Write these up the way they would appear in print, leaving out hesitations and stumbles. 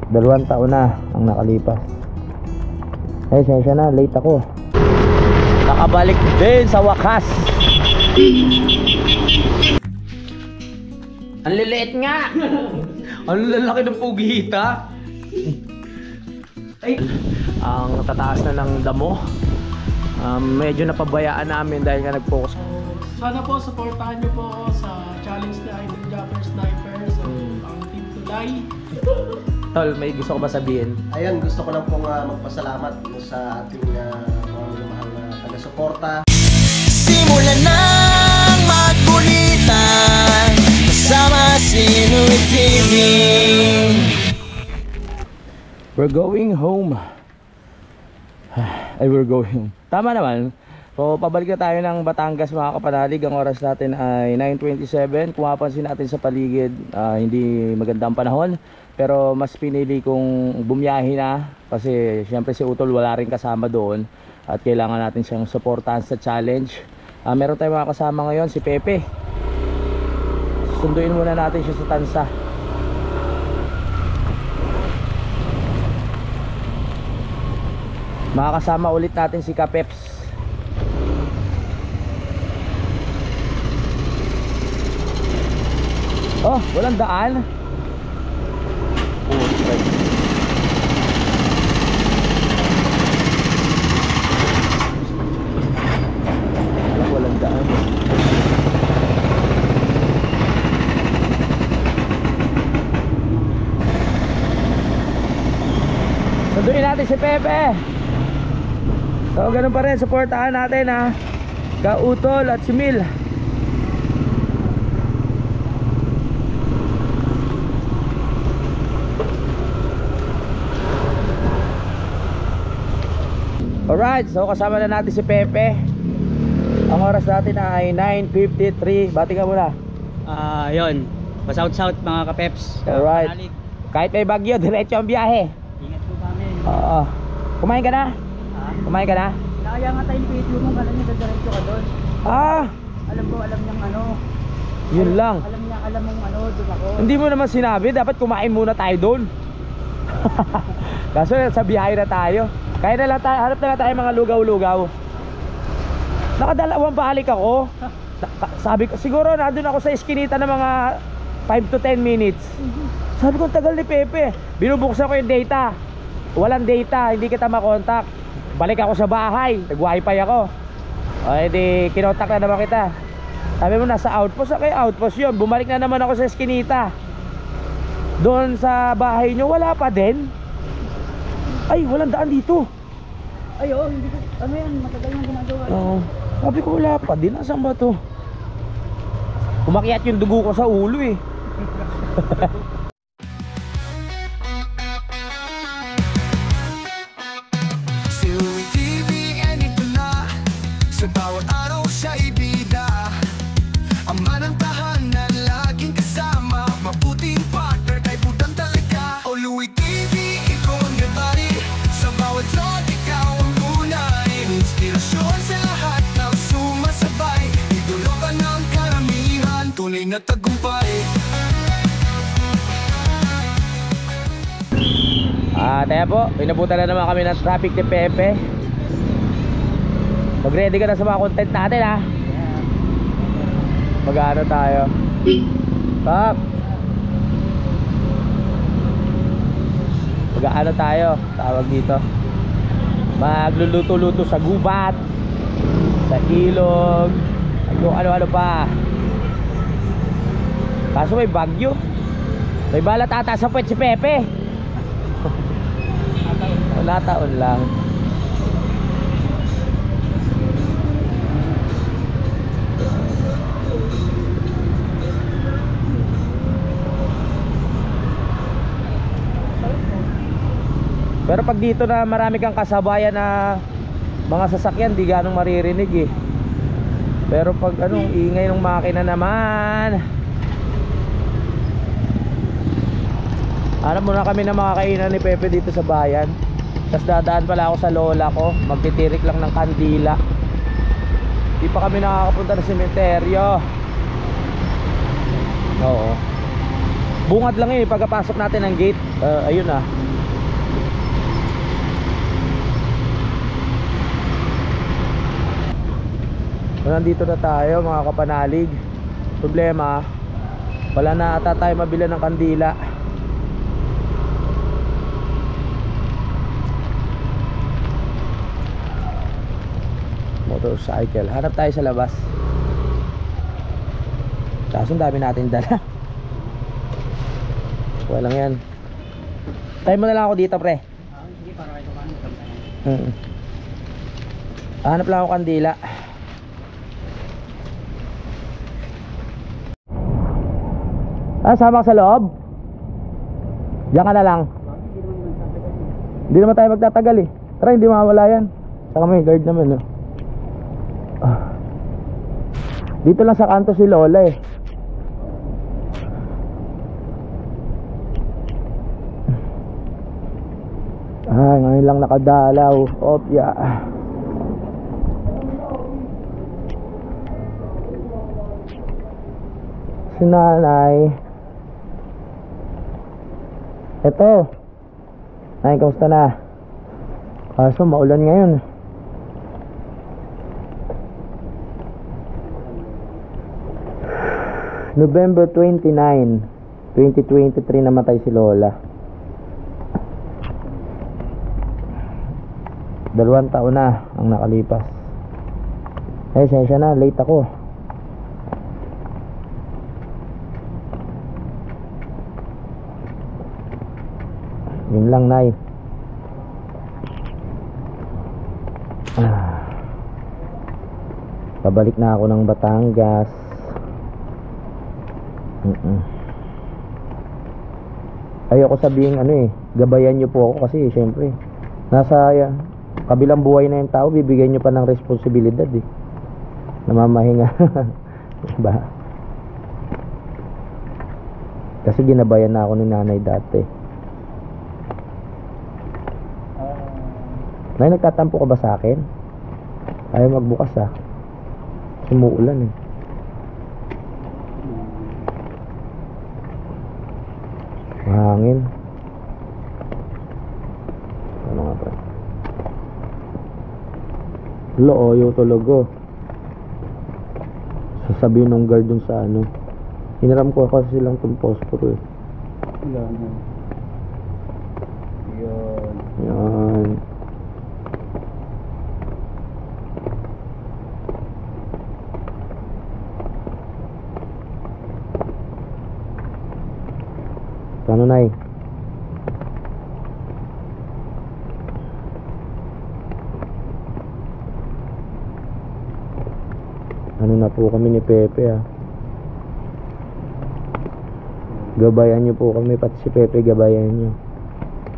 2 taon na ang nakalipas. Eh, sensya na, late ako. Nakabalik din sa wakas. Ang liliit nga. Ang lalaki ng pugihita. Ay, ang tataas na ng damo. Medyo napabayaan namin dahil nga nag-focus. Sana po supportahan nyo po ako sa challenge ni Idol Japper Sniper. So, ang Team Tulay. Tol, may gusto ko ba sabihin? Ayun, gusto ko lang pong magpasalamat sa ating mga minamahal na taga-suporta. Simulan ng magkulitan kasama si Louie TV. We're going home. Ay, we're going. Tama naman. So, pabalik na tayo ng Batangas mga kapanalig. Ang oras natin ay 9:27. Kung mapansin natin sa paligid, hindi maganda ang panahon. Pero mas pinili kong bumiyahe na. Kasi syempre si Utol wala rin kasama doon. At kailangan natin siyang supportahan sa challenge. Meron tayong mga kasama ngayon, si Pepe. Sunduin muna natin siya sa tansa. Makakasama ulit natin si Kapeps. Oh, walang daan. Walang daan. Sunduin natin si Pepe. So ganun pa rin, supportahan natin ha, Kautol at si Mil. Alright, so kasama na natin si Pepe. Ang oras natin ay 9:53. Bati ka muna. Yun, pa-shout mga kapeps. Alright. Kahit may bagyo, diretso ang biyahe. Ingat po kami. Oo. Kumain ka na? Kumain ka na? Kaya nga tayo video mo, alam niya dadiretso ka doon. Alam niyang ano. Yun lang. Alam mong ano, doon ako. Hindi mo naman sinabi, dapat kumain muna tayo doon. Kaso sa biyahe na tayo. Kaya na lang tayo, hanap na lang tayo mga lugaw-lugaw. Nakadalawang balik ako. Sabi ko, siguro nandun ako sa eskinita ng mga 5 to 10 minutes. Sabi ko, tagal ni Pepe. Binubuksan ko yung data. Walang data, hindi kita makontak. Balik ako sa bahay, nag-wifi ako. O edi, kinontak na naman kita. Sabi mo, nasa outpost. Okay, outpost yun. Bumalik na naman ako sa eskinita. Doon sa bahay nyo, wala pa din. Ay, walang daan dito. Ay, hindi ko, ano yan, matagal yung ginagawa. Oo. Sabi ko, wala pa din. Nasaan ba to? Umakyat yung dugo ko sa ulo eh. Si Louie TV, and ito na. Sa bawat araw siya'y bida. Ama ng tahanan, laging kasama. Mabuting partner, kay putang talaga. O Louie TV, ikaw ang gabari. Sa bawat vlog, ikaw ang unahin. Inspirasyon sa lahat ng sumasabay. Idolo ka ng karamihan, tunay na tagumpay. Kaya po, pinabutan na naman kami ng traffic ni Pepe. Mag-ready ka na sa mga content natin ha. Mag-ano tayo. Pop. Mag-ano tayo, tawag dito. Magluluto-luto sa gubat, sa ilog, kung ano-ano pa. Kaso may bagyo. May balat ata sa puwet si Pepe. Wala, taon lang. Pero pag dito na marami kang kasabayan na mga sasakyan, di ganong maririnig eh. Pero pag anong ingay ng makina naman. Hanap muna kami ng mga kainan ni Pepe dito sa bayan. Tapos dadaan pala ako sa lola ko. Magtitirik lang ng kandila. Di pa kami nakakapunta ng sementeryo. Oo. Bungad lang eh pagkapasok natin ng gate. Ayun ah. So, nandito na tayo mga kapanalig. Problema, wala na ata tayo mabila ng kandila. Motorcycle. Hanap tayo sa labas. Kaso ang dami natin dala. Walang yan. Tayo mo na lang ako dito, pre. Sige, para kayo kumain. Hanap lang ako kandila. Sama ka sa loob? Diyan ka na lang. Hindi naman tayo magtatagal eh. Tara, hindi mawala yan. Saka may guard naman no? Dito lang sa kanto si Lola eh. Ngayon lang nakadalaw. Opya. Si nanay. Eto. Nay, kamusta na? Kaso maulan ngayon. November 29, 2023 namatay si Lola. 2 taon na ang nakalipas. Sensya na, late ako. Yun lang, Nay. Pabalik na ako ng Batangas. Ayoko sabihin gabayan nyo po ako kasi syempre nasa kabilang buhay na yung tao, bibigyan nyo pa ng responsibilidad eh. Namamahinga. Diba? Kasi ginabayan na ako ni nanay dati. Nay, nagtatampo ka ba sa akin? Ayaw magbukas ah. Sumuulan eh. Mahangin. Ano nga ba? Looyo talaga. Sasabihin ng guard dun sa hinaram ko kasi silang itong posporo eh. Yan. Ano, Nay? Ano na po kami ni Pepe ah. Gabayan nyo po kami, pati si Pepe gabayan nyo.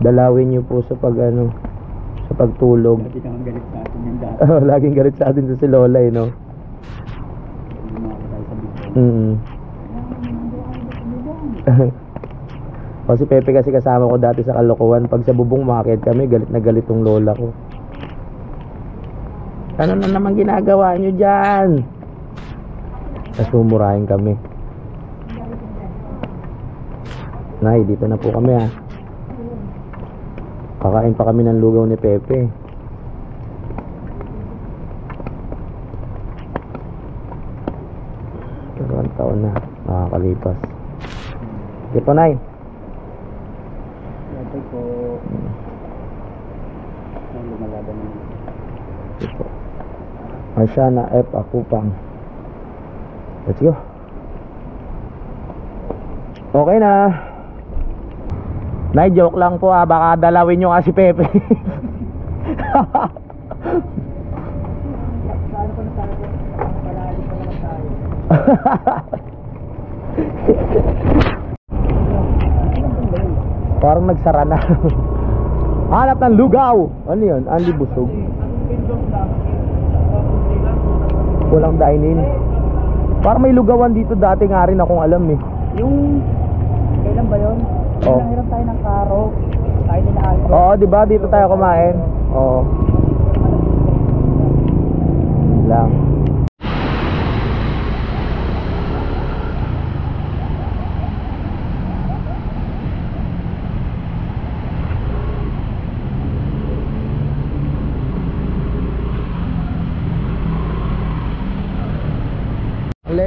Dalawin nyo po sa sa pagtulog. Lagi kang galit sa atin yung dati. Laging galit sa atin si Lola no. O si Pepe kasi kasama ko dati sa kalokohan. Pag sa bubong umakyat kami, galit na galit tong lola ko. Ano na naman ginagawa nyo dyan? Tapos mumurahin kami. Nay, dito na po kami ah. Kakain pa kami ng lugaw ni Pepe. Pero 1 taon na nakakalipas. Sige po, Nay. Ito po. Lumalaban naman. Sige po. Marciana F. Akupang. Let's go. Okay na. Nay, joke lang po ah. Baka dalawin nyo nga si Pepe. Saan ko na tayo? Palali pa naman tayo. Parang nagsara na. Hanap ng lugaw. Ano yun? Anli busog. Walang dine-in. Parang may lugawan dito dati nga rin akong alam eh. Yung kailan ba yun? Oh. Nanghiram tayo ng karo. Tayo nila Alfred. Oo, di ba dito tayo kumain? Oo. Lang.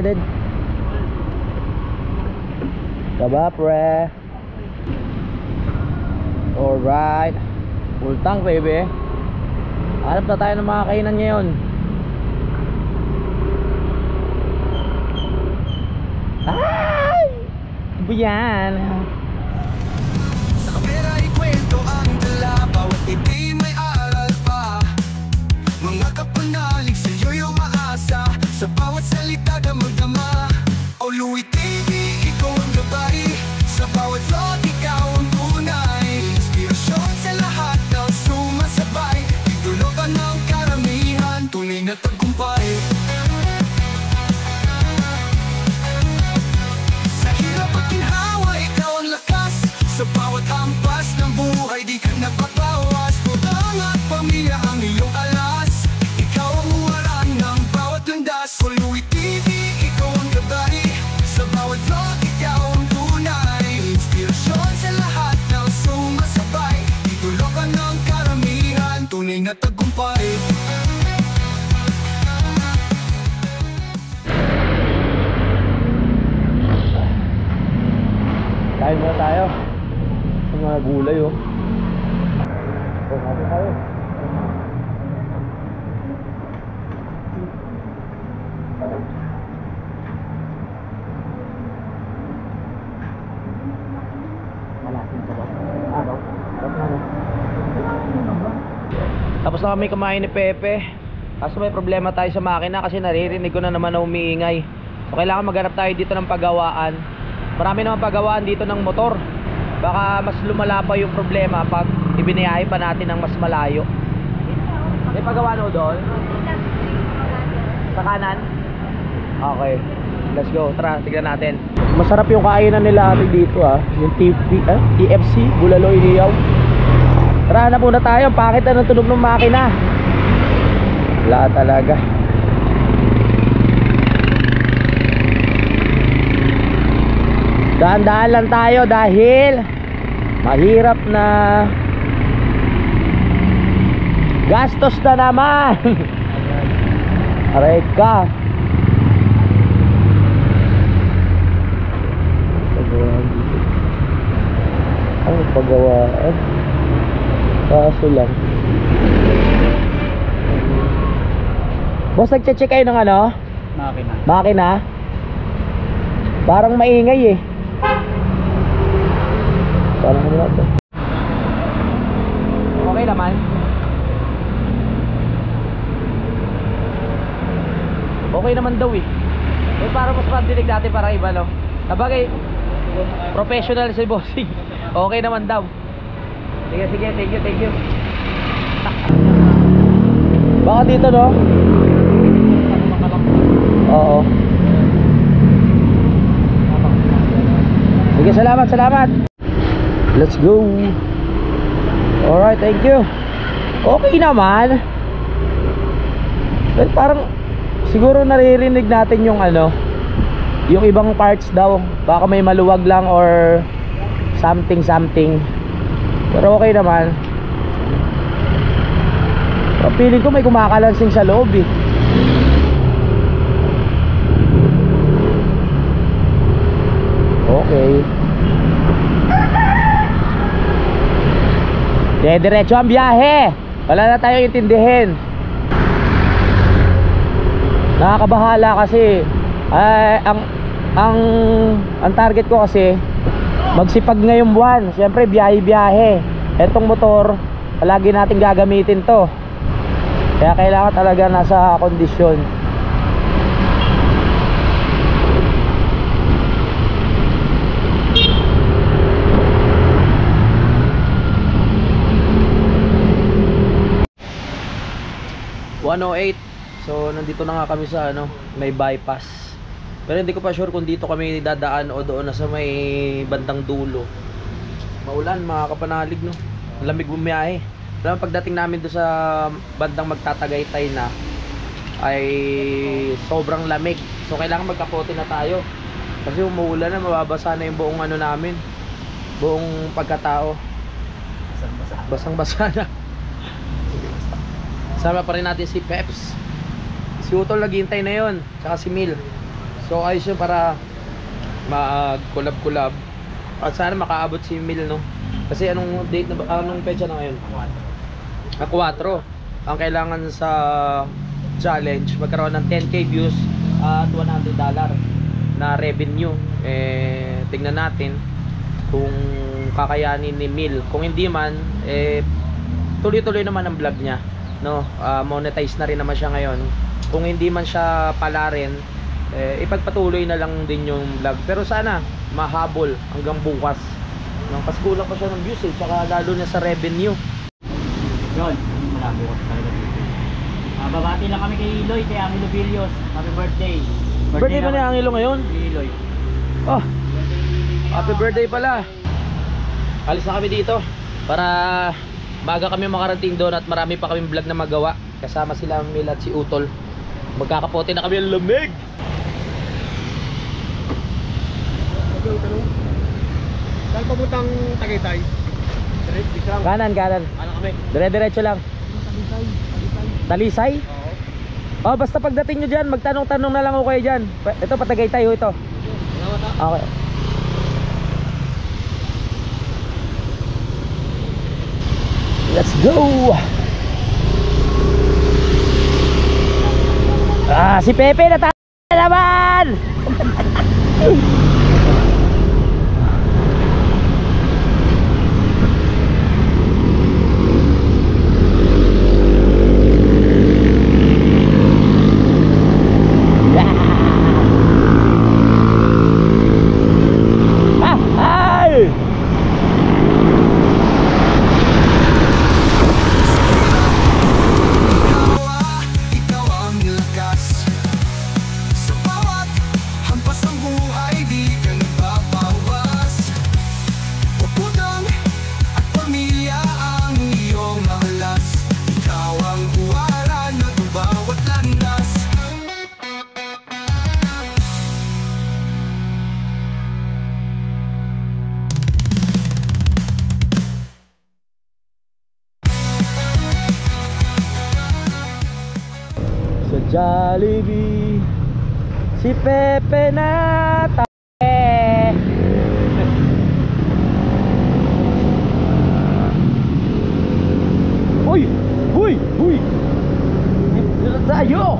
excited? Kaba pre. Alright. Full tank baby. Hanap na tayo ng mga kainan ngayon. Ay! Ano ba yan? Sa kamera ikwento ang dala, bawat ngiti may aral pa. Mga kapanalig sa'yo'y umaasa, sa bawat salita damang-dama. O Louie TV, ikaw ang gabay, sa bawat vlog ikaw ang tunay. Inspirasyon sa lahat ng sumasabay, itulog ng karamihan, tunay na tagumpay. Sa hirap at ginhawa, ikaw ang lakas, sa bawat hampas ng buhay di ka napapawas. Putang at pamilya ang iyong alas, ikaw ang huwaran ng bawat landas. O Louie TV, ikaw ang gabay, sa bawat vlog ikaw ang tunay. Inspirasyon sa lahat ng sumasabay, itulog ng karamihan, tunay na tagumpay. Kain muna tayo. Ang mga gulay oh. Kain tayo. Tapos na kami kumain ni Pepe. Kaso may problema tayo sa makina kasi naririnig ko na naman na umiingay. So kailangan maghanap tayo dito ng pagawaan. Marami naman pagawaan dito ng motor. Baka mas lumala pa yung problema pag ibiniyahe pa natin ng mas malayo. May pagawaan o doon? Sa kanan? Okay, let's go. Tara, tignan natin. Masarap yung kainan nila ate dito yung TFC, Bulaloy Riyaw. Tara na muna tayo. Bakit na ng tunog ng makina? Wala talaga. Dahan-dahan lang tayo dahil mahirap na. Gastos na naman. Aray ka. Ang pagawaan. Kaso lang. Boss, nagche-check kayo ng ano? Makina. Makina? Parang maingay eh. Parang ano to? Okay naman. Okay naman daw eh. Parang mas pandinig natin para iba no. Sabagay, professional si bossing. Okay naman daw. Sige, sige, thank you. Baka dito no? Oo. Sige, salamat. Let's go. Alright, thank you. Okay naman. Well, parang siguro naririnig natin yung ano, yung ibang parts daw. Baka may maluwag lang or something. Pero okay naman. Pero feeling ko may kumakalansing sa loob eh. Okay. Diretso ang biyahe. Wala na tayong intindihin. Nakakabahala kasi ang target ko kasi magsipag ngayong buwan. Siyempre biyahe. Etong motor palagi natin gagamitin to. Kaya kailangan talaga nasa kondisyon. So nandito na nga kami sa ano, may bypass. Pero hindi ko pa sure kung dito kami dadaan o doon na sa may bandang dulo. Maulan, mga kapanalig no. Lamig bumiyahe. Alam, pagdating namin doon sa bandang Magtatagaytay na ay sobrang lamig. So kailangan magkapote na tayo. Kasi umuulan na, mababasa na yung buong ano namin. Buong pagkatao. Basang-basa na. Sama pa rin natin si Peps. Si Utol naghihintay na yon, tsaka si Mil. So ayos yun para mag-collab-collab. At sana makaabot si Mil, no? Kasi anong date na anong petsa na ngayon? 4. 4. Ang kailangan sa challenge magkaroon ng 10k views at $100 na revenue. Tingnan natin kung kakayanin ni Mil. Kung hindi man, tuloy-tuloy naman ang vlog niya, no? Monetize na rin naman siya ngayon. Kung hindi man siya pala rin, ipagpatuloy na lang din yung vlog. Pero sana mahabol hanggang bukas, no? Kasi kulang pa siya ng views tsaka lalo na sa revenue. Yun, malabo ko talaga dito. Babati lang kami kay Iloy, kay Angelo Villos. Happy birthday. Birthday ba ni Angelo ngayon? Kay Iloy. Oh, happy birthday pala. Alis na kami dito para baga kami makarating doon at marami pa kaming vlog na magawa. Kasama sila Mil at si Utol. Magkakapote na kami ng lamig. Saan papuntang Tagaytay? Kanan. Ano kami? Dire-diretso lang. Talisay? Oo. Oh, basta pagdating nyo dyan, magtanong-tanong na lang ako kayo dyan. Ito, Patagaytay ho ito. Salamat ha. Okay. Let's go! Si Pepe na naman! Ikaw ang lakas. Sa bawat hampas ng buhay, di ka nagpapawas. Pagputang at pamilya ang iyong alas. Ikaw ang huwaran ng bawat landas. Sa Jollibee, si Pepe na Uy! Uy! Uy! Dito na tayo!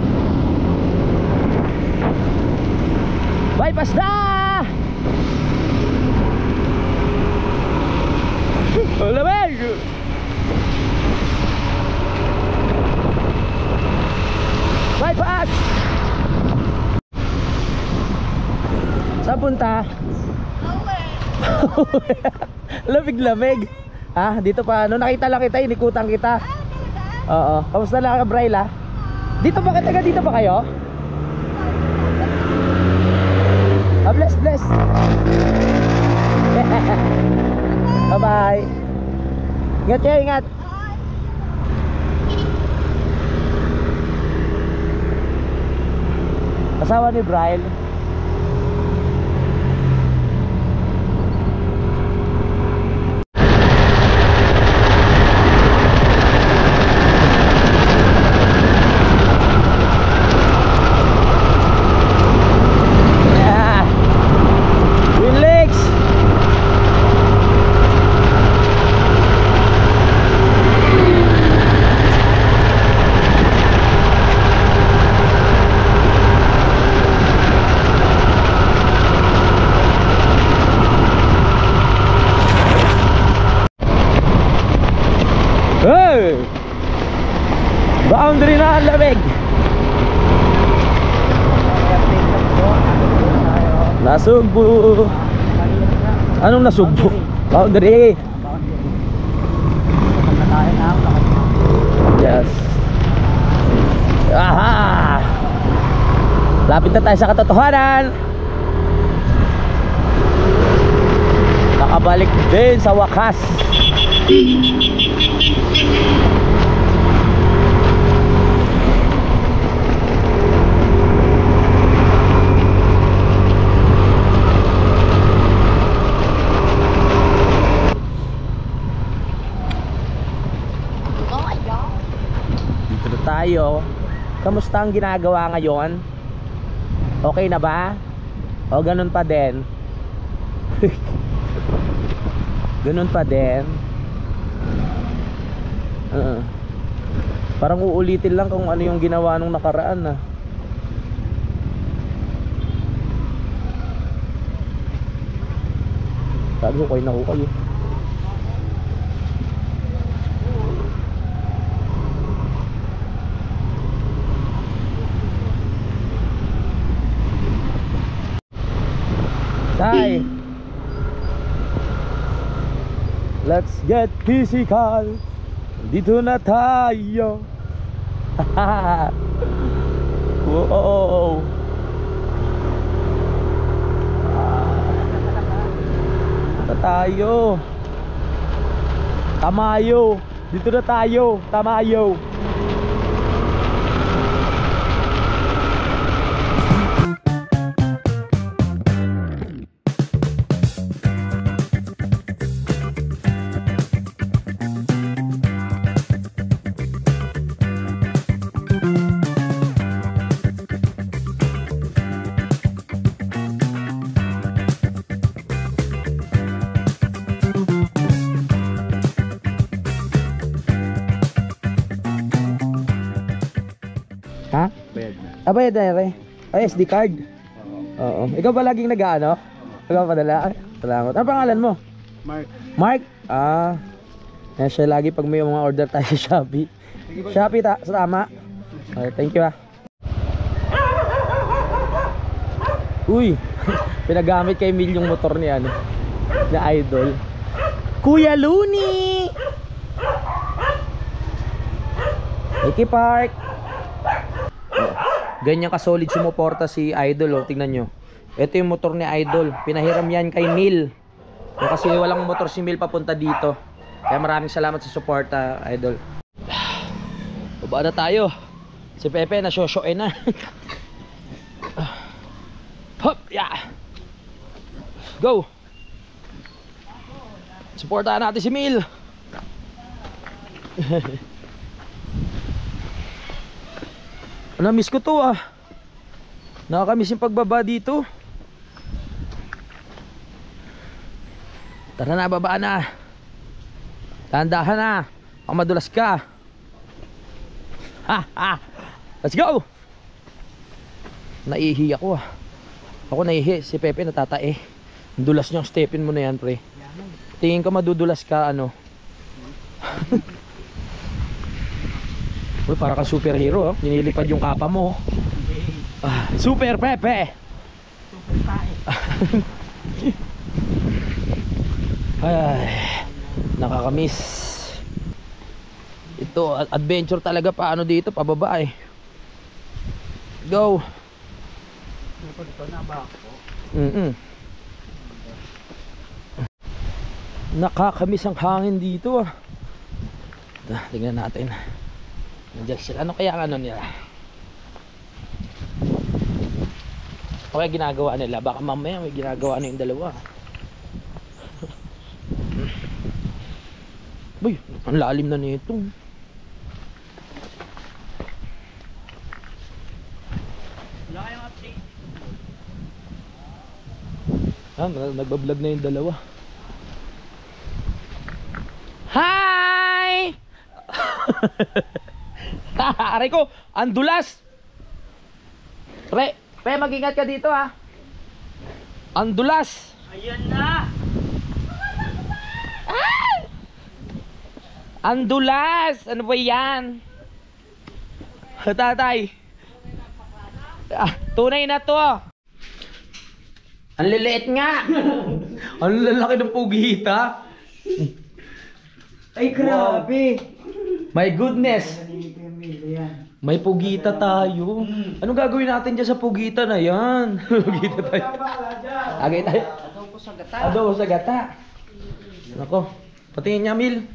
Bypass na! Lamig! Bypass! Saan punta? Lamig-lamig. Dito pa, no, nakita lang kita, inikutan kita. Oo, kamusta lang ka, Braila? Dito ba taga dito ba kayo? Bless. Bye-bye. Ingat kayo, ingat. Asawa ni Braille. Relax. Hey! Boundary na ang lamig. Nasugbo. Anong nasugbo? Boundary. Yes. Aha! Lapit na tayo sa katotohanan. Nakabalik din sa wakas. Dito na tayo. Kamusta ang ginagawa ngayon? Okay na ba? O ganun pa din? Ganun pa din? Parang uulitin lang kung ano yung ginawa nung nakaraan na. Sabi ko kayo na ko kayo. Tay, let's get physical. Dito na tayo. Wow. Dito tayo. Tamayo. Dito na tayo. Tamayo. Ha? Bayad na. Bayad na rin. Ay, SD card? Oo. Ikaw ba laging nag-ano? Ikaw padala? Ay, salamat. Ano pangalan mo? Mark. Mark? Yan siya lagi pag may mga order tayo sa Shopee. Shopee tama? Okay, thank you Uy, pinagamit kay Mil yung motor ni ano, na Idol. Kuya Looney! Mickey Park! Ganyan ka-solid sumuporta si Idol, oh. Tingnan nyo. Ito yung motor ni Idol. Pinahiram yan kay Mil. Kasi walang motor si Mil papunta dito. Kaya maraming salamat sa suporta, Idol. Baba na tayo. Si Pepe nasyosyoin na. Hop, yeah. Go. Suportahan natin si Mil. Na-miss ko to Nakakamiss yung pagbaba dito. Tara na, baba na. Tandahan na. Baka madulas ka. Let's go. Naihi ako Ako naihi. Si Pepe natatae. Dulas niyang stepin mo na yan, pre. Tingin ka madudulas ka Uy, para kang superhero, Ninilipad yung kapa mo. Super Pepe. Super tae. Ay, nakakamiss. Ito, adventure talaga paano dito, pababa Go. Nakakamiss ang hangin dito Tingnan natin. Nandiyan sila. Ano kaya ang ano nila? O kaya ginagawa nila? Baka mamaya may ginagawa na yung dalawa. Uy, ang lalim na nito. Wala kayong update. Nagbablog na yung dalawa. Hi! Aray ko, ang dulas. Pre, mag-ingat ka dito Ang dulas. Ayan na. Ang dulas. Ano ba yan? Tatay. Tunay na to. Ang liliit nga. Ang lalaki ng pugita. Ay, grabe. My goodness. May pugita tayo. Anong gagawin natin dyan sa pugita na yan? Pugita tayo. Agay tayo. Adobo sa gata. Adobo sa gata. Nako. Patingin niya, Mil.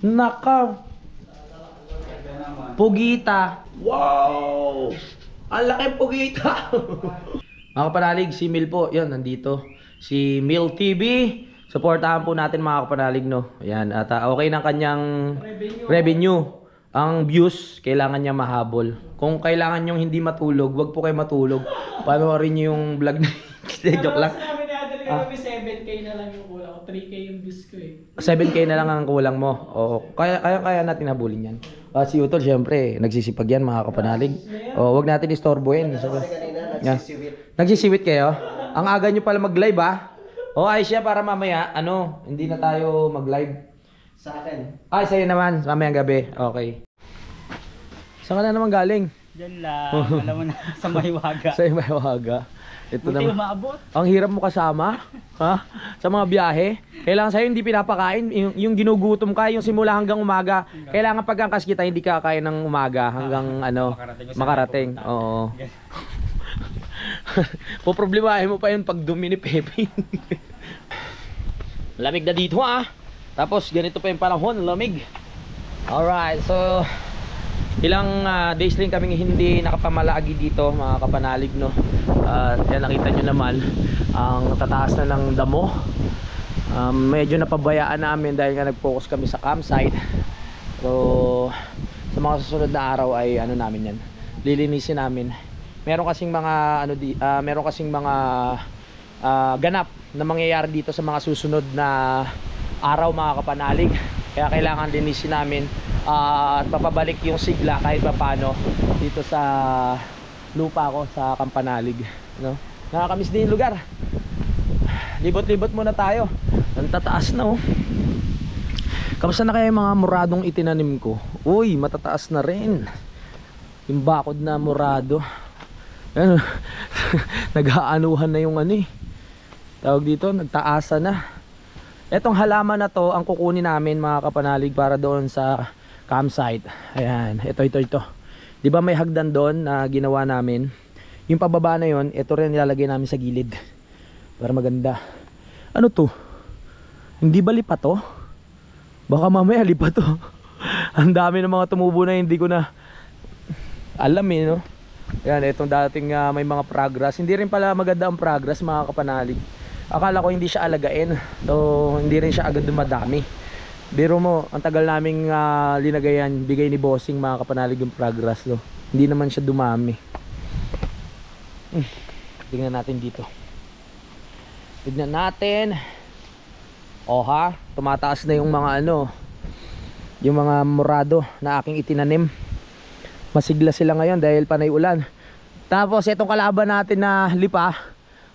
Naka. Pugita. Wow! Ang laki pugita. Mga kapanalig, si Mil po. Yan, nandito. Si Mil TV. Supportahan po natin mga kapanalig, no? Ayan. At okay ng kanyang revenue. ang views, kailangan niya mahabol. Kung kailangan nyo hindi matulog, wag po kayo matulog. Panoorin nyo yung vlog na joke lang. Sabi ni Adel kami 7K na lang yung kulang ko. 3K yung views ko eh. 7K na lang ang kulang mo. Oo, kaya natin habulin yan. Si Utol, syempre, nagsisipag yan mga kapanalig. Wag natin istorbohin. Kasi kanina nagsisiwit. Nagsisiwit kayo? Ang aga nyo pala mag-live ayos siya para mamaya, hindi na tayo mag-live. Sa akin. Sa'yo naman, mamayang gabi. Okay. Saan ka na naman galing? Diyan lang, alam mo na, sa Mahiwaga. Sa Mahiwaga. Ito Buti naman. umaabot. Ang hirap mo kasama, ha? Sa mga biyahe. Kailangan sa'yo hindi pinapakain. Yung ginugutom ka, yung simula hanggang umaga. Kailangan pagkangkas kita, hindi ka kakain ng umaga hanggang makarating. Oo. Poproblemahin mo pa yun pag dumi ni Pepe. Lamig na dito Tapos ganito pa yung panahon, lamig. Alright, so ilang days rin kami hindi nakapamalagi dito mga kapanalig, no? Yan, nakita nyo naman ang tataas na ng damo. Medyo napabayaan namin dahil nga nag-focus kami sa campsite. So sa mga susunod na araw ay namin yan, lilinisin namin. Meron kasing mga ganap na mangyayari dito sa mga susunod na araw mga kapanalig. Kaya kailangan linisin namin at papabalik yung sigla kahit paano dito sa lupa ko sa Kampanalig, no? Nakakamiss din yung lugar. Libot-libot muna tayo. Ang tataas na Kamusta na kaya yung mga muradong itinanim ko? Uy, matataas na rin. Yung bakod na murado. Nag-aanuhan na yung tawag dito, nagtaasa na. Etong halaman na to ang kukunin namin mga kapanalig para doon sa campsite. Ayan, ito. Di ba may hagdan doon na ginawa namin? Yung pababa na yon, ito rin nilalagay namin sa gilid para maganda. Ano to? Hindi ba lipa to? Baka mamaya lipa to. Ang dami ng mga tumubo na hindi ko na alam no? Ayan, itong dating may mga progress. Hindi rin pala maganda ang progress mga kapanalig. Akala ko hindi siya alagain, so hindi rin siya agad dumadami. Biro mo, ang tagal naming linagayan, bigay ni bossing mga kapanalig yung progress, no? Hindi naman siya dumami. Tingnan natin dito. Tignan natin. Tumataas na yung mga yung mga murado na aking itinanim. Masigla sila ngayon dahil panay ulan. Tapos itong kalaban natin na lipa,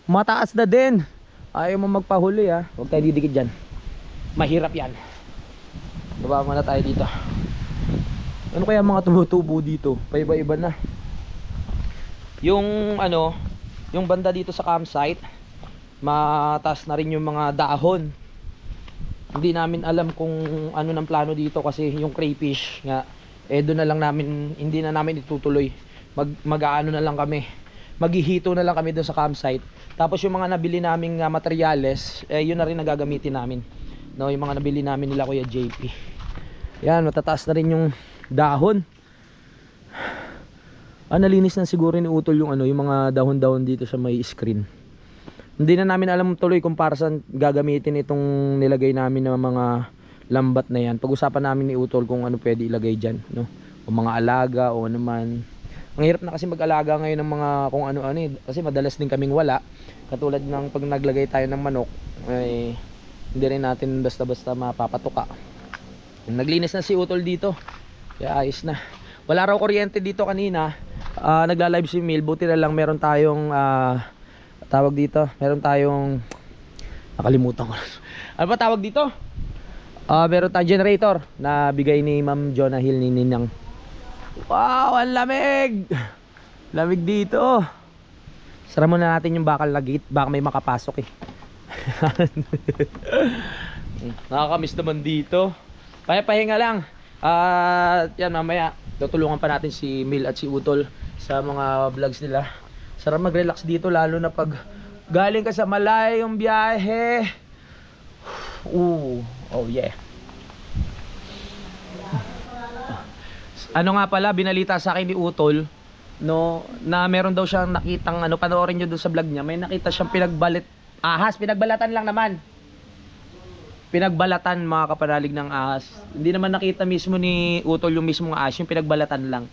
mataas na din. Ayaw mo magpahuli huwag tayo didikit dyan, mahirap yan. Baba muna tayo dito. Ano kaya mga tumutubo dito? Paiba-iba na. Yung yung banda dito sa campsite, mataas na rin yung mga dahon. Hindi namin alam kung ano ng plano dito kasi yung crayfish nga doon na lang namin, hindi na namin itutuloy. Mag-aano na lang kami, maghihito na lang kami doon sa campsite. Tapos yung mga nabili naming materyales, yun na rin nagagamitin namin, no? Yung mga nabili namin nila Kuya JP. Yan, matataas na rin yung dahon. Nalinis na siguro ni Utol yung yung mga dahon-dahon dito sa may screen. Hindi na namin alam tuloy kung para saan gagamitin itong nilagay namin ng mga lambat na yan. Pag-usapan namin ni Utol kung ano pwede ilagay dyan, no? O mga alaga o ano man. Ang hirap na kasi mag-alaga ngayon ng mga kung ano-ano kasi madalas din kaming wala. Katulad ng pag naglagay tayo ng manok, ay hindi rin natin basta-basta mapapatuka. Naglinis na si Utol dito, kaya ayos na. Wala raw kuryente dito kanina. Nagla-live si Mil, buti na lang meron tayong tawag dito, meron tayong nakalimutan ko. Ano ba tawag dito? Meron tayong generator na bigay ni Ma'am Jonah Hill ni Ninang. Wow, ang lamig! Lamig dito. Sara muna natin yung bakal na gate, baka may makapasok Nakakamiss naman dito. Pahinga lang. Yan, mamaya tutulungan pa natin si Mil at si Utol sa mga vlogs nila. Sarap mag-relax dito, lalo na pag galing ka sa malayong biyahe. Oh yeah. Ano nga pala, binalita sa akin ni Utol, no, na meron daw siyang nakitang panoorin nyo doon sa vlog niya. May nakita siyang pinagbalatan lang naman. pinagbalatan mga kapanalig ng ahas. Hindi naman nakita mismo ni Utol yung mismong ahas, yung pinagbalatan lang.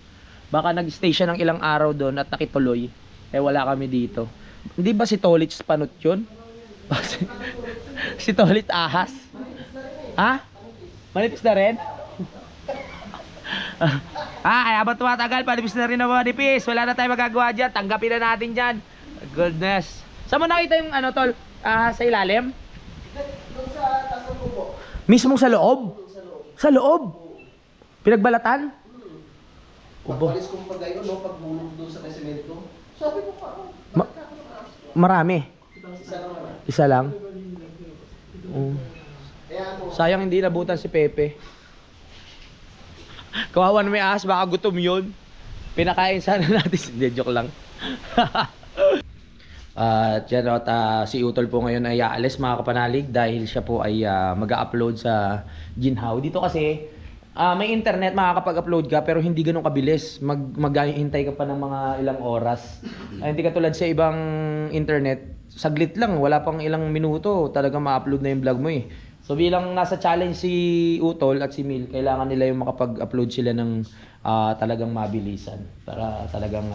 Baka nag-stay siya ng ilang araw doon at nakituloy. Eh wala kami dito. Hindi ba si Tolit Panot yun? Si Tolit ahas? Ha? Manipis na rin? Ay, abot tumatagal, panipis na rin na manipis. Wala na tayong magagawa dyan. Tanggapin na natin dyan. Goodness. Saan mo nakita yung ano, Tol? Sa ilalim? Doon sa taas ng kubo. Mismong sa loob? Sa loob? Pinagbalatan? Pagpalis kong pag-ayon, no, pagbulong doon sa semento. Sabi ko pa, Marami. isa lang naman. Isa lang? Kaya ano, Sayang hindi nabutan si Pepe. Kawawan may ahas, baka gutom yun. Pinakain sana natin. Hindi, joke lang. At yan, si Utol po ngayon ay aalis mga kapanalig dahil siya po ay mag-upload sa Ginhaw. Dito kasi may internet, makakapag-upload ka pero hindi ganun kabilis. Maghihintay ka pa ng mga ilang oras. Hindi katulad sa ibang internet, saglit lang, wala pang ilang minuto, talagang ma-upload na yung vlog mo eh. So bilang nasa challenge si Utol at si Mil, kailangan nila yung makapag-upload sila ng talagang mabilisan para talagang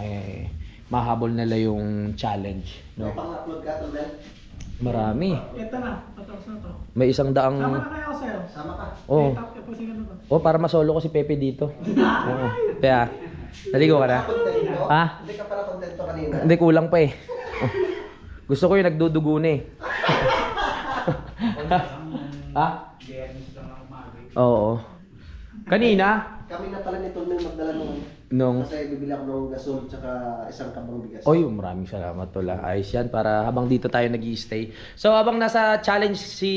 mahabol nila yung challenge. may No? pang-upload ka, Tolmel? Marami. Ito na, patapos na to. May 100. Sama na kayo ako sa'yo. Sama ka. Oh. Tapusin ka na to. Oh, para masolo ko si Pepe dito. Oo. Kaya, naligo ka na? Kontento? Ha? Hindi ka pala kontento kanina. Hindi, kulang pa eh. Oh. Gusto ko yung nagdudugo na eh. Ha? Oo. Kanina, Kami na pala ni Tolmel magdala nung... kasi bibili ako ng gasol tsaka isang kabang bigas. Oy, maraming salamat Tol. Ayos yan para habang dito tayo nag-i-stay. So habang nasa challenge si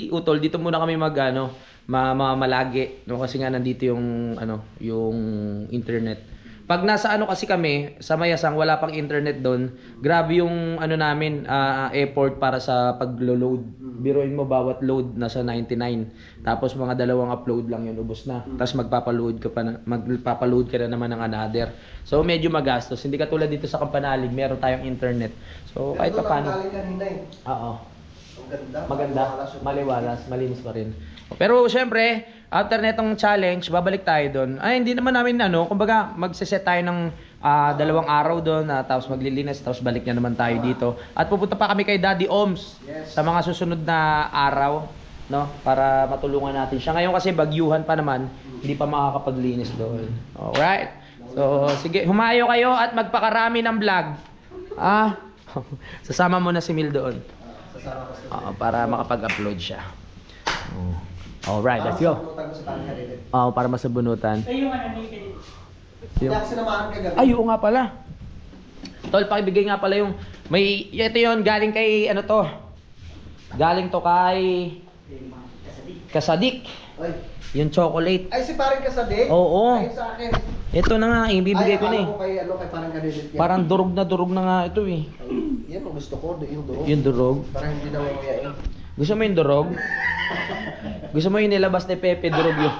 Utol, dito muna kami malagi, no, kasi nga nandito yung yung internet. Pag nasa kasi kami sa Mayasang, wala pang internet doon. Grabe yung namin effort para sa paglo-load. Biruin mo bawat load nasa 99. Tapos mga dalawang upload lang yun, ubos na. Tapos magpapa-load ka na naman ng another. So medyo magastos. Hindi katulad dito sa Kampanalig, meron tayong internet. So kahit pa paano. Kanina eh. Oo. Ang ganda. Maganda, maliwalas, malinis pa rin. Pero syempre, after netong challenge, babalik tayo doon. Ay, hindi naman namin kumbaga magse-set tayo ng 2 araw doon, tapos maglilinis, tapos balik na naman tayo dito. At pupunta pa kami kay Daddy Oms sa mga susunod na araw, no? Para matulungan natin siya. Ngayon kasi bagyuhan pa naman, hindi pa makakapaglinis doon. Alright? So, sige, humayo kayo at magpakarami ng vlog. Sasama mo na si Mil doon. Para makapag-upload siya. Alright, let's go. Para masabunutan. Eh, yung naked. Hindi ako sinamahan kagabi. Ay, oo nga pala. Tol, pakibigay nga pala yung ito yun, galing kay to. Galing to kay Kasadik. Ay. Yung chocolate. Ay, si parang Kasadik? Oo. Ay, sa akin. Ito na nga, ibibigay ko na eh. Ay, kay parang Kadilit yan. Parang durog na nga ito eh. Yan ang gusto ko, yung durog. Yung durog. Para hindi na mamuyain. Gusto mo yung durog? Gusto mo yung nilabas ni Pepe, durog yun.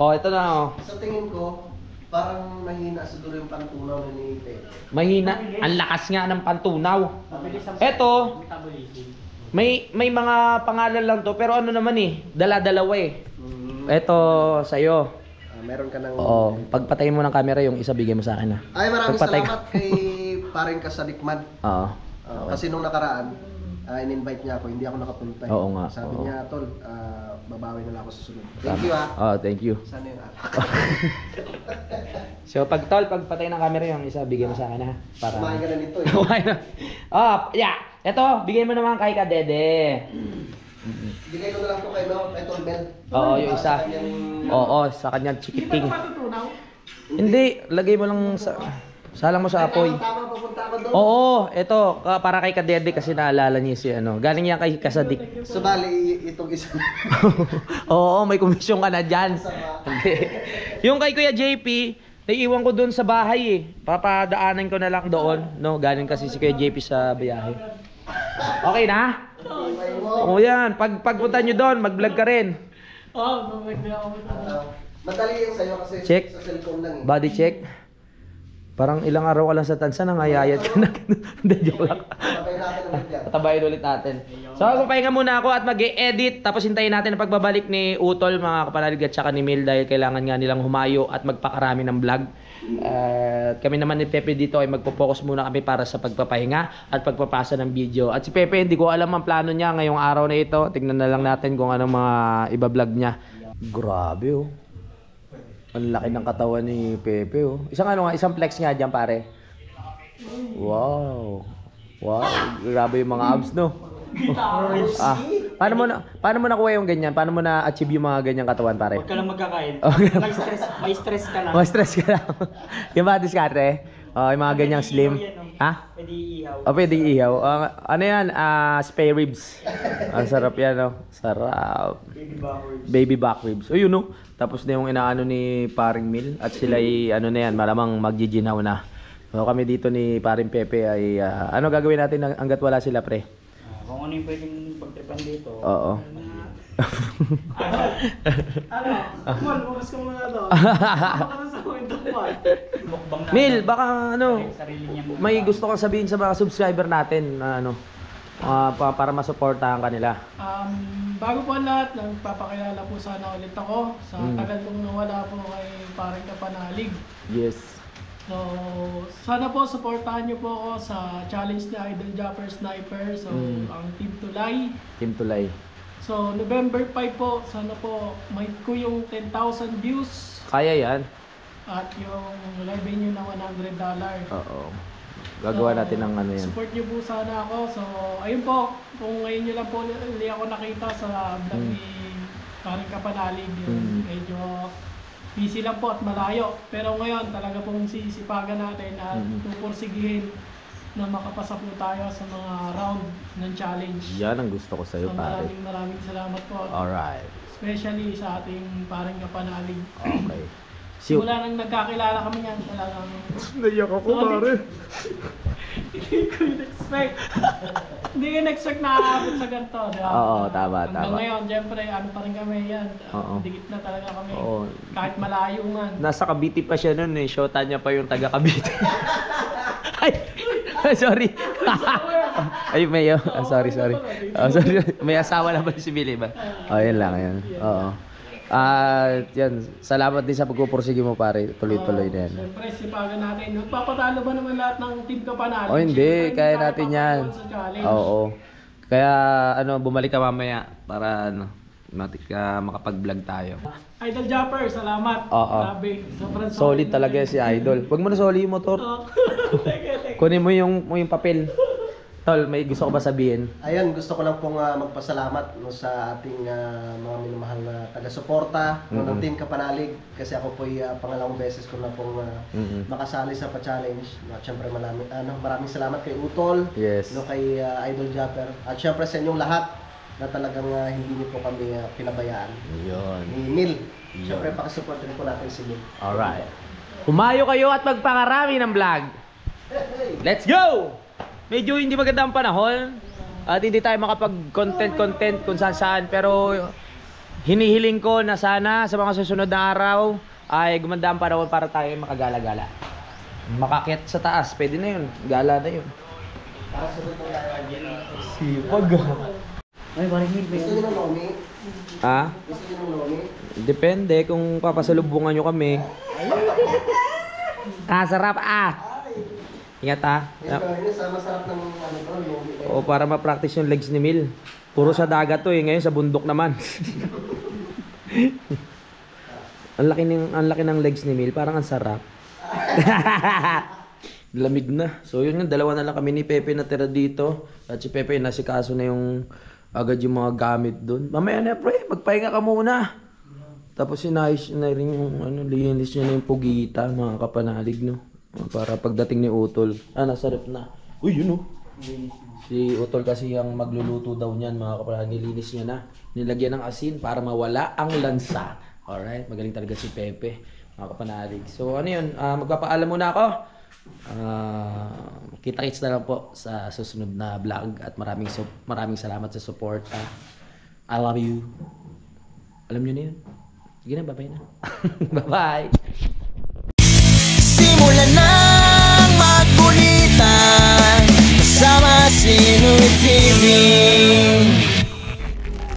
Ito na Sa tingin ko, parang mahina siguro yung pantunaw ni Pepe. Mahina. Ang lakas nga ng pantunaw. Ito, may mga pangalan lang to, pero naman eh, dala-dalawa eh. Ito, sa'yo. Meron ka ng... Oo, pagpatayin mo ng camera, yung isa bigay mo sa akin. Ay, maraming Pagpatay salamat kay parang Kasadikman. Oo. Kasi nung nakaraan, in-invite niya ako, hindi ako nakapunta. Oo nga, Sabi oo. niya, Tol, babawi na lang ako sa sunod. Thank you Thank you. Sana yung So, pagpatay ng camera, yung isa bigay mo sa akin ha. Para... Kumain ka na nito eh. Kumain na. Yeah. Ito, bigay mo naman kay Kadede. Bigay ko na lang to kay Tolmel. Oo, yung isa. Oo, sa kanyang chikiting. Hindi, lagay mo lang salang mo sa apoy. Tama, pupunta ako doon. Oo, ito, para kay Kadede kasi naalala niya si galing niya kay Kasadik. So, bali, itong isa. Oo, may komisyon ka na dyan. Hindi. Yung kay Kuya JP, naiiwan ko doon sa bahay eh. Papadaanan ko na lang doon. No, galing kasi si Kuya JP sa biyahe. Okay na? Oo yan, pagpunta nyo doon, mag-vlog ka rin. Babalik na ako. Madali yung sa'yo kasi Check. sa cellphone lang eh. Body check. Parang ilang araw ka lang sa tansa, nangayayat ka na. Hindi, joke lang. Patay natin Tatabayin ulit natin. So magpapahinga muna ako at mag-e-edit. Tapos hintayin natin ang pagbabalik ni Utol, mga kapanalig at saka ni Mil. Dahil kailangan nga nilang humayo at magpakarami ng vlog. Kami naman ni Pepe dito ay magpo-focus muna kami para sa pagpapahinga at pagpapasa ng video. At si Pepe, hindi ko alam ang plano niya ngayong araw na ito. Tignan na lang natin kung anong mga iba-vlog niya. Grabe oh. Ang laki ng katawan ni Pepe oh. Isang flex nga dyan pare. Wow. Wow, grabe yung mga abs no. Paano mo nakuha yung ganyan? Paano mo na-achieve yung mga ganyang katawan pare? Huwag ka lang magkakain. May stress ka lang. May stress ka lang. Yung mga diskarte? Yung mga ganyang slim. Ha? Pwede iihaw. Pwede iihaw. Ano yan? Spare ribs. Ang sarap yan no. Sarap. Baby back ribs. O yun no. Tapos na yung inaano ni Paring Mil. At sila ay ano na yan, malamang magjijinaw na. So kami dito ni Paring Pepe ay ano gagawin natin hanggat wala sila pre? Kung ano yung pwedeng pagtripan dito. Oo. Mal, bukas ka muna daw. Baka sa kwento mo. Mukbang na. Mil, baka ano, Sarili niyang may gusto kang sabihin sa mga subscriber natin na ano, para masuportahan kanila. Bago po ang lahat, nagpapakilala po sana ulit ako. Sa tagal kong nawala po kay Paring Kapanalig. Yes. So, sana po supportahan niyo po ako sa challenge ni Idol Japper Sniper. So, ang Team Tulay. Team Tulay. So, November 5 po, sana po may ko yung 10,000 views Kaya yan. at yung revenue na $100. Oo. Gagawa natin ng ano yan. Support niyo po sana ako. So, ayun po, kung ngayon niyo lang po hindi ako nakita sa vlog ni Paring Kapanalig, yung medyo busy lang po at malayo. Pero ngayon, talaga pong sisipagan natin at pupursigihin na makapasa po tayo sa mga round ng challenge. Yan ang gusto ko sa'yo So, pare. maraming salamat po. Alright. Especially sa ating Paring Kapanalig. Okay. Simula nang nagkakilala kami niyan, talagang Naiyak ako pare. hindi ko in-expect. Hindi ko in-expect na aabot sa ganito. Diba? Oo, tama. Hanggang ngayon, syempre, ano pa rin kami yan. Oo. Dikit na talaga kami. Oo. Kahit malayo man. Nasa Cavite pa siya nun eh. Shota niya pa yung taga Cavite. Ay, sorry. Ay, Mayo. Sorry. Sorry. May asawa na ba si Billy ba? Yun lang, yan. Oo. Yan. Salamat din sa pagpupursige mo pare. Tuloy-tuloy na yan. Siyempre, sipagan natin. Magpapatalo ba naman lahat ng team Kapanalig? Hindi. Siyempre, Kaya tayo natin yan. papatulan sa challenge. Oo. Kaya, bumalik ka mamaya para, makapag-vlog tayo. Idol Japper, salamat. Oo. Grabe. Sobrang Solid talaga si Idol. Huwag mo na soli yung motor. Teka. Kunin mo yung papel. Tol, may gusto ko ba sabihin? Ayun, gusto ko lang pong magpasalamat no, sa ating mga minamahal na taga-suporta no, ng Team Kapanalig. Kasi ako po pangalawang beses ko na pong makasali sa pa-challenge. No, at syempre maraming salamat kay Utol, Yes. no, kay Idol Japper. At syempre sa inyong lahat na talagang hindi niyo po kami pinabayaan. Yun. Ni Mil. Syempre pakisupport rin po natin si Mil. Alright. Humayo kayo at magpakarami ng vlog. Let's go! Medyo hindi maganda ang panahon at hindi tayo makapag-content kung saan. Pero hinihiling ko na sana sa mga susunod na araw ay gumanda ang panahon para tayo makagala-gala. Makakit sa taas, pwede na yun. Gala na yun. Sipag. Ay, parang hindi. Gusto niyo ng lomi? Ha? Gusto niyo ng lomi? Depende kung papasalubungan nyo kami. Sarap Ingat Masarap ng lomi. O para ma-practice yung legs ni Mil. Puro sa dagat to ngayon sa bundok naman. ang laki ng legs ni Mil, parang ang sarap. Lamig na. So yun nga, dalawa na lang kami ni Pepe na tira dito. At si Pepe nasikaso na yung agad yung mga gamit doon. Mamaya na pre, magpahinga ka muna. Tapos sinayos na rin yung linis niya na yung pugita, mga kapanalig no. Para pagdating ni Utol, nasa rep na. Uy, yun oh. Si Utol kasi ang magluluto daw niyan, mga kapanalig, nilinis niya na. Nilagyan ng asin para mawala ang lansa. Alright, magaling talaga si Pepe, mga kapanalig. So ano yun, magpapaalam muna ako. Kita-kits na lang po sa susunod na vlog at maraming salamat sa support. I love you. Alam niyo na yun. Sige na, bye-bye na. Bye-bye. Simulan ng magkulitan kasama si Louie TV.